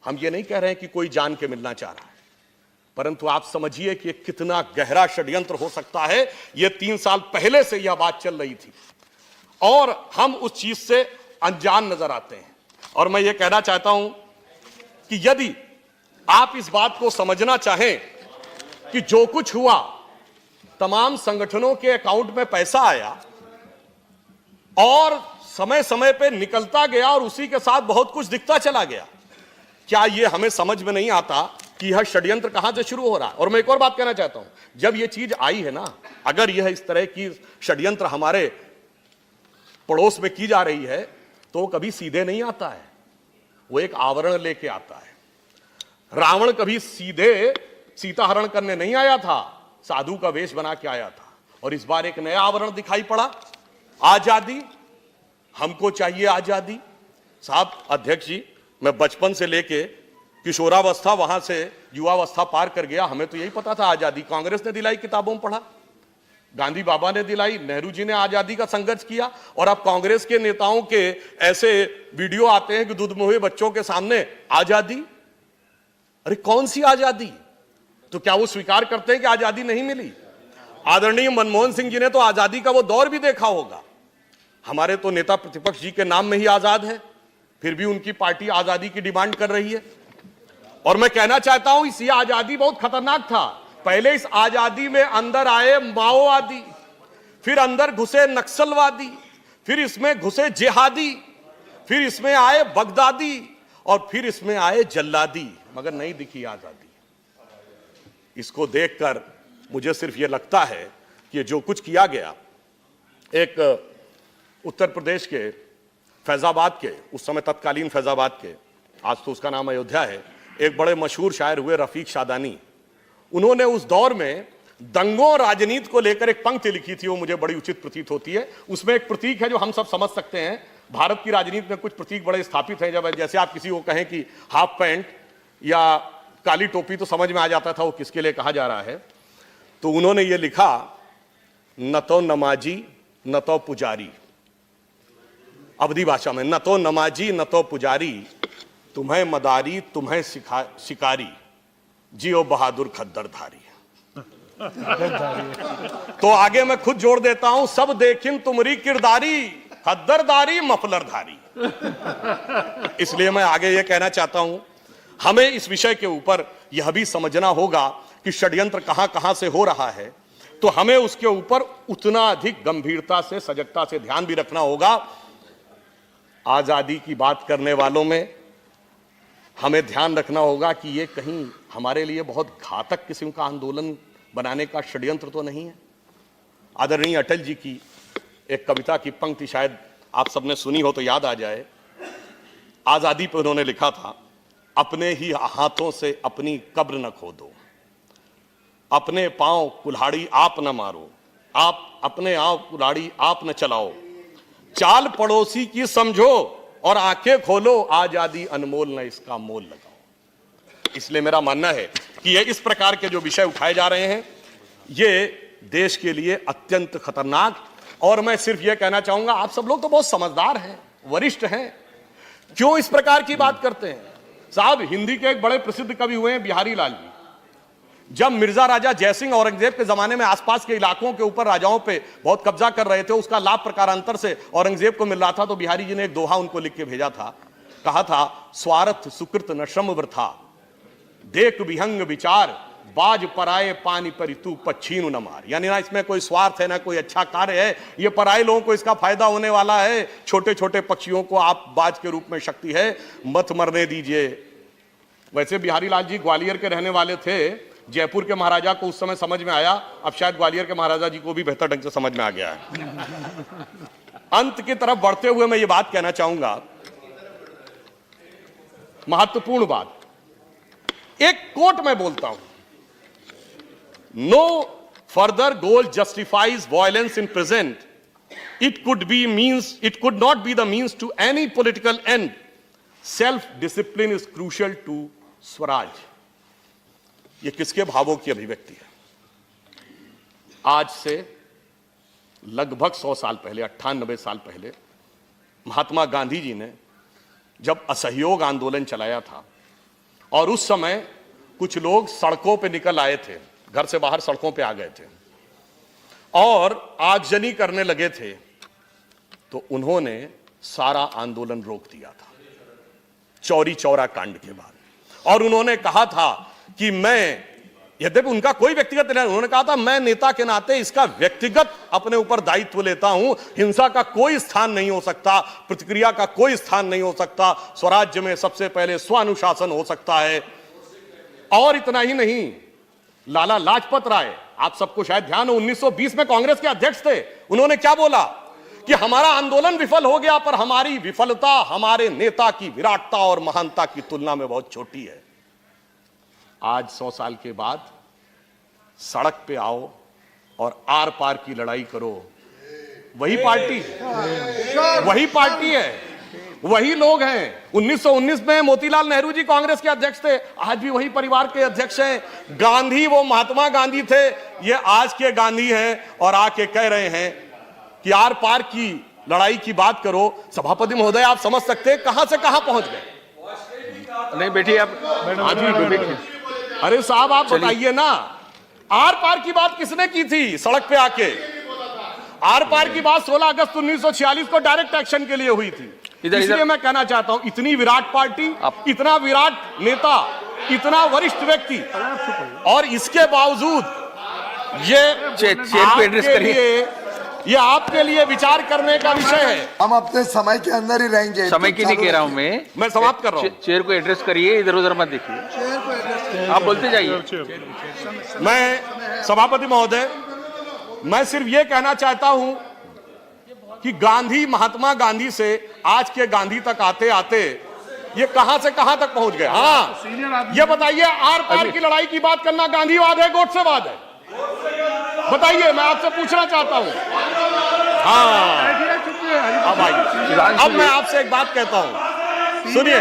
हम ये नहीं कह रहे हैं कि कोई जान के मिलना चाह रहा है, परंतु आप समझिए कि कितना गहरा षड्यंत्र हो सकता है। ये 3 साल पहले से यह बात चल रही थी और हम उस चीज से अनजान नजर आते हैं। और मैं ये कहना चाहता हूं कि यदि आप इस बात को समझना चाहें कि जो कुछ हुआ, तमाम संगठनों के अकाउंट में पैसा आया और समय समय पे निकलता गया और उसी के साथ बहुत कुछ दिखता चला गया, क्या यह हमें समझ में नहीं आता कि यह षड्यंत्र कहां से शुरू हो रहा है? और मैं एक और बात कहना चाहता हूं, जब यह चीज आई है ना, अगर यह इस तरह की षड्यंत्र हमारे पड़ोस में की जा रही है तो कभी सीधे नहीं आता है, वो एक आवरण लेके आता है। रावण कभी सीधे सीता हरण करने नहीं आया था, साधु का वेश बना के आया था। और इस बार एक नया आवरण दिखाई पड़ा, आजादी, हमको चाहिए आजादी। साहब अध्यक्ष जी, मैं बचपन से लेके किशोरावस्था, वहां से युवावस्था पार कर गया, हमें तो यही पता था आजादी कांग्रेस ने दिलाई, किताबों में पढ़ा, गांधी बाबा ने दिलाई, नेहरू जी ने आजादी का संघर्ष किया। और अब कांग्रेस के नेताओं के ऐसे वीडियो आते हैं कि दूध में हुए बच्चों के सामने आजादी। अरे कौन सी आजादी? तो क्या वो स्वीकार करते हैं कि आजादी नहीं मिली? आदरणीय मनमोहन सिंह जी ने तो आजादी का वो दौर भी देखा होगा। हमारे तो नेता प्रतिपक्ष जी के नाम में ही आजाद है, फिर भी उनकी पार्टी आजादी की डिमांड कर रही है। और मैं कहना चाहता हूं, इस आजादी बहुत खतरनाक था। पहले इस आजादी में अंदर आए माओवादी, फिर अंदर घुसे नक्सलवादी, फिर इसमें घुसे जिहादी, फिर इसमें आए बगदादी और फिर इसमें आए जल्लादी, मगर नहीं दिखी आजादी। इसको देखकर मुझे सिर्फ यह लगता है कि जो कुछ किया गया, एक उत्तर प्रदेश के फैजाबाद के, उस समय तत्कालीन फैजाबाद के, आज तो उसका नाम अयोध्या है, एक बड़े मशहूर शायर हुए रफीक शादानी, उन्होंने उस दौर में दंगों राजनीति को लेकर एक पंक्ति लिखी थी, वो मुझे बड़ी उचित प्रतीत होती है। उसमें एक प्रतीक है जो हम सब समझ सकते हैं। भारत की राजनीति में कुछ प्रतीक बड़े स्थापित हैं, जब जैसे आप किसी को कहें कि हाफ पैंट या काली टोपी, तो समझ में आ जाता था वो किसके लिए कहा जा रहा है। तो उन्होंने ये लिखा, न तो नमाजी न तो पुजारी, अवधी भाषा में, न तो नमाजी न तो पुजारी, तुम्हें मदारी तुम्हें शिकारी, जियो बहादुर खद्दरधारी। तो आगे मैं खुद जोड़ देता हूं, सब देखिन तुम्हारी किरदारी, खद्दरदारी मफलरधारी। इसलिए मैं आगे यह कहना चाहता हूं, हमें इस विषय के ऊपर यह भी समझना होगा कि षड्यंत्र कहां कहां से हो रहा है, तो हमें उसके ऊपर उतना अधिक गंभीरता से, सजगता से ध्यान भी रखना होगा। आजादी की बात करने वालों में हमें ध्यान रखना होगा कि ये कहीं हमारे लिए बहुत घातक किस्म का आंदोलन बनाने का षड्यंत्र तो नहीं है। आदरणीय अटल जी की एक कविता की पंक्ति शायद आप सबने सुनी हो तो याद आ जाए। आजादी पर उन्होंने लिखा था, अपने ही हाथों से अपनी कब्र न खोदो, अपने पांव कुल्हाड़ी आप न मारो, आप अपने आप कुल्हाड़ी आप न चलाओ, चाल पड़ोसी की समझो और आंखें खोलो, आजादी अनमोल न इसका मोल लगाओ। इसलिए मेरा मानना है कि ये इस प्रकार के जो विषय उठाए जा रहे हैं, ये देश के लिए अत्यंत खतरनाक। और मैं सिर्फ ये कहना चाहूंगा, आप सब लोग तो बहुत समझदार हैं, वरिष्ठ हैं, क्यों इस प्रकार की बात करते हैं? साहब, हिंदी के एक बड़े प्रसिद्ध कवि हुए हैं बिहारी लाल जी। जब मिर्जा राजा जयसिंह औरंगजेब के जमाने में आसपास के इलाकों के ऊपर राजाओं पे बहुत कब्जा कर रहे थे, उसका लाभ प्रकारांतर से औरंगजेब को मिल रहा था, तो बिहारी जी ने एक दोहा उनको लिख के भेजा था। कहा था, स्वार्थ सुकृत न श्रम वृथा, देख विहंग विचार, बाज पराए पानी पर तू पच्छीनु न मार। यानी ना इसमें कोई स्वार्थ है, ना कोई अच्छा कार्य है, ये पराए लोगों को इसका फायदा होने वाला है। छोटे छोटे पक्षियों को आप बाज के रूप में शक्ति है, मत मरने दीजिए। वैसे बिहारी लाल जी ग्वालियर के रहने वाले थे। जयपुर के महाराजा को उस समय समझ में आया, अब शायद ग्वालियर के महाराजा जी को भी बेहतर ढंग से समझ में आ गया है। अंत की तरफ बढ़ते हुए मैं ये बात कहना चाहूंगा, महत्वपूर्ण बात, एक कोट में बोलता हूं, no further goal justifies violence in present, it could not be the means to any political end, self discipline is crucial to swaraj. ये किसके भावों की अभिव्यक्ति है? आज से लगभग 100 साल पहले, 98 साल पहले, महात्मा गांधी जी ने जब असहयोग आंदोलन चलाया था, और उस समय कुछ लोग सड़कों पे निकल आए थे, घर से बाहर सड़कों पे आ गए थे और आगजनी करने लगे थे, तो उन्होंने सारा आंदोलन रोक दिया था चौरी चौरा कांड के बाद। और उन्होंने कहा था कि मैं, यद्यपि उनका कोई व्यक्तिगत नहीं, उन्होंने कहा था मैं नेता के नाते इसका व्यक्तिगत अपने ऊपर दायित्व लेता हूं, हिंसा का कोई स्थान नहीं हो सकता, प्रतिक्रिया का कोई स्थान नहीं हो सकता, स्वराज्य में सबसे पहले स्वानुशासन हो सकता है। और इतना ही नहीं, लाला लाजपत राय, आप सबको शायद ध्यान हो, 1920 में कांग्रेस के अध्यक्ष थे, उन्होंने क्या बोला कि हमारा आंदोलन विफल हो गया, पर हमारी विफलता हमारे नेता की विराटता और महानता की तुलना में बहुत छोटी है। आज 100 साल के बाद सड़क पे आओ और आर पार की लड़ाई करो, वही पार्टी है, वही लोग हैं। 1919 में मोतीलाल नेहरू जी कांग्रेस के अध्यक्ष थे, आज भी वही परिवार के अध्यक्ष हैं। गांधी वो महात्मा गांधी थे, ये आज के गांधी हैं और आके कह रहे हैं कि आर पार की लड़ाई की बात करो। सभापति महोदय, आप समझ सकते हैं कहां से कहां पहुंच गए। नहीं बैठिए आप। अरे साहब आप बताइए ना, आर पार की बात किसने की थी सड़क पे आके? आर पार की बात 16 अगस्त 1946 को डायरेक्ट एक्शन के लिए हुई थी। इसलिए मैं कहना चाहता हूं, इतनी विराट पार्टी, इतना विराट नेता, इतना वरिष्ठ व्यक्ति, और इसके बावजूद ये आपके लिए विचार करने का विषय है। हम अपने समय के अंदर ही रहेंगे। समय की नहीं कह रहा हूं मैं समाप्त कर रहा हूं। चेयर को एड्रेस करिए, इधर उधर मत देखिए, आप बोलते जाइए। मैं सभापति महोदय, मैं सिर्फ ये कहना चाहता हूं कि गांधी, महात्मा गांधी से आज के गांधी तक आते आते ये कहां से कहां तक पहुंच गए। हाँ, ये बताइए, आर पार की लड़ाई की बात करना गांधीवाद है, गोडसेवाद है? बताइए, मैं आपसे पूछना चाहता हूं। हाँ, अब आइए, अब मैं आपसे एक बात कहता हूं, सुनिए।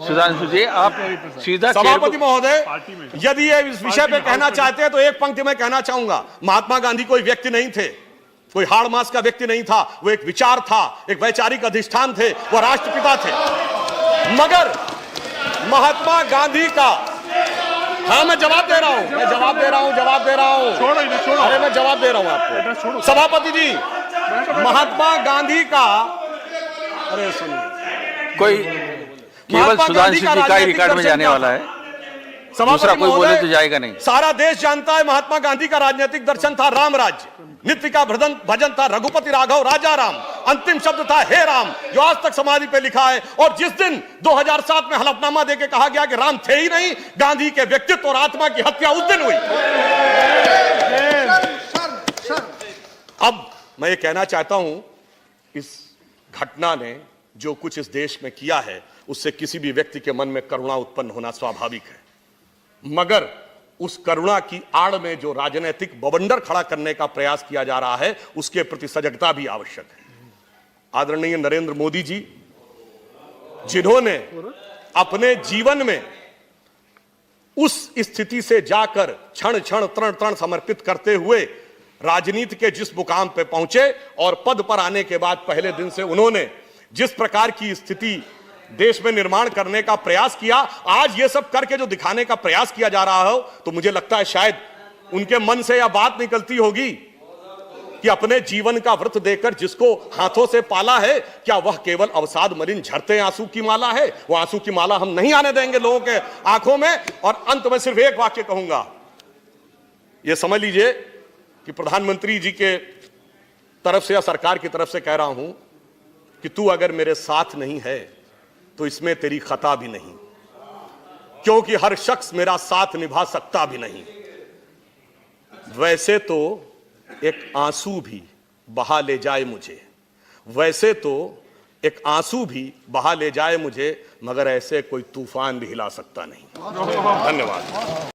सुधांशु जी, आप सीधा सभापति महोदय, यदि ये इस विषय पे कहना चाहते हैं तो एक पंक्ति में कहना चाहूंगा। महात्मा गांधी कोई व्यक्ति नहीं थे, कोई हाड़ मास का व्यक्ति नहीं था, वो एक विचार था, एक वैचारिक अधिष्ठान थे, वो राष्ट्रपिता थे। मगर महात्मा गांधी का, हाँ मैं जवाब दे रहा हूं, अरे मैं जवाब दे रहा हूं आपको। सभापति जी, महात्मा गांधी का, अरे सुनिए, कोई केवल सुधांशु जी का ही रिकॉर्ड में जाने वाला है, दूसरा कोई बोले तो जाएगा नहीं। सारा देश जानता है महात्मा गांधी का राजनीतिक दर्शन था राम राज्य, नित्य का भजन था रघुपति राघव राजा राम, अंतिम शब्द था हे राम, जो आज तक समाधि पे लिखा है। और जिस दिन 2007 में हलफनामा देके कहा गया कि राम थे ही नहीं, गांधी के व्यक्तित्व और आत्मा की हत्या उस दिन हुई। अब मैं ये कहना चाहता हूं, इस घटना ने जो कुछ इस देश में किया है, उससे किसी भी व्यक्ति के मन में करुणा उत्पन्न होना स्वाभाविक है, मगर उस करुणा की आड़ में जो राजनीतिक बवंडर खड़ा करने का प्रयास किया जा रहा है, उसके प्रति सजगता भी आवश्यक है। आदरणीय नरेंद्र मोदी जी, जिन्होंने अपने जीवन में उस स्थिति से जाकर क्षण क्षण तरण तरण समर्पित करते हुए राजनीति के जिस मुकाम पे पहुंचे, और पद पर आने के बाद पहले दिन से उन्होंने जिस प्रकार की स्थिति देश में निर्माण करने का प्रयास किया, आज ये सब करके जो दिखाने का प्रयास किया जा रहा हो, तो मुझे लगता है शायद उनके मन से यह बात निकलती होगी कि अपने जीवन का व्रत देकर जिसको हाथों से पाला है, क्या वह केवल अवसाद मलिन झरते आंसू की माला है? वो आंसू की माला हम नहीं आने देंगे लोगों के आंखों में। और अंत में सिर्फ एक वाक्य कहूंगा, यह समझ लीजिए कि प्रधानमंत्री जी के तरफ से या सरकार की तरफ से कह रहा हूं कि तू अगर मेरे साथ नहीं है तो इसमें तेरी खता भी नहीं, क्योंकि हर शख्स मेरा साथ निभा सकता भी नहीं। वैसे तो एक आंसू भी बहा ले जाए मुझे, वैसे तो एक आंसू भी बहा ले जाए मुझे, मगर ऐसे कोई तूफान भी हिला सकता नहीं। धन्यवाद।